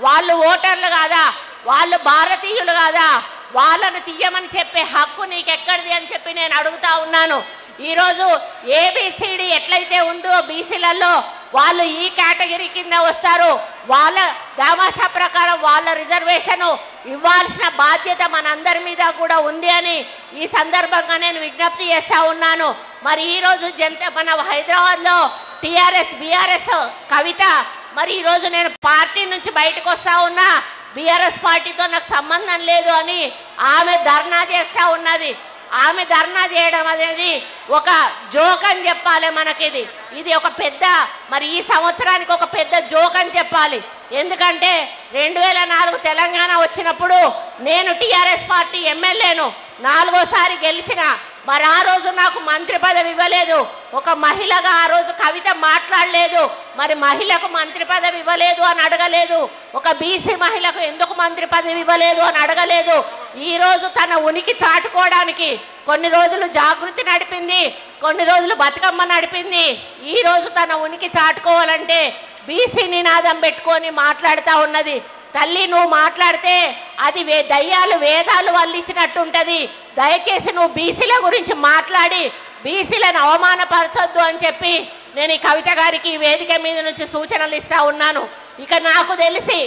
వాళ్ళు ఓటర్లు కాదా? వాళ్ళు భారతీయులు కాదా? వాళ్ళను తీయమని చెప్పే హక్కు నీకెక్కడిది అని చెప్పి నేను అడుగుతా ఉన్నాను. ఈరోజు ఏబిసిడి ఎట్లయితే ఉందో బీసీలలో వాళ్ళు ఈ కేటగిరీ కింద వస్తారు. వాళ్ళ దామాషా ప్రకారం వాళ్ళ రిజర్వేషన్ ఇవ్వాల్సిన బాధ్యత మనందరి మీద కూడా ఉంది అని ఈ సందర్భంగా నేను విజ్ఞప్తి చేస్తా ఉన్నాను. మరి ఈరోజు మన హైదరాబాద్లో టీఆర్ఎస్ బీఆర్ఎస్ కవిత మరి ఈరోజు నేను పార్టీ నుంచి బయటకు వస్తా ఉన్నా, బీఆర్ఎస్ పార్టీతో నాకు సంబంధం లేదు అని ఆమె ధర్నా చేస్తా ఉన్నది. ఆమె ధర్నా చేయడం అనేది ఒక జోక్ అని చెప్పాలి. మనకిది ఒక పెద్ద మరి ఈ సంవత్సరానికి ఒక పెద్ద జోక్ అని చెప్పాలి. ఎందుకంటే 2004 తెలంగాణ వచ్చినప్పుడు నేను టీఆర్ఎస్ పార్టీ ఎమ్మెల్యేను, 4వసారి గెలిచిన. మరి ఆ రోజు నాకు మంత్రి పదవి ఇవ్వలేదు. ఒక మహిళగా ఆ రోజు కవిత మాట్లాడలేదు. మరి మహిళకు మంత్రి పదవి ఇవ్వలేదు అని అడగలేదు. ఒక బీసీ మహిళకు ఎందుకు మంత్రి పదవి ఇవ్వలేదు అని అడగలేదు. ఈ రోజు తన ఉనికి చాటుకోవడానికి కొన్ని రోజులు జాగృతి నడిపింది, కొన్ని రోజులు బతుకమ్మ నడిపింది. ఈ రోజు తన ఉనికి చాటుకోవాలంటే బీసీ నినాదం పెట్టుకొని మాట్లాడుతూ ఉన్నది. తల్లి నువ్వు మాట్లాడితే అది దయ్యాలు వేదాలు వల్లించినట్టుంటది. దయచేసి నువ్వు బీసీల గురించి మాట్లాడి బీసీలను అవమానపరచొద్దు అని చెప్పి నేను ఈ కవిత గారికి వేదిక మీద నుంచి సూచనలు ఇస్తా ఉన్నాను. ఇక నాకు తెలిసి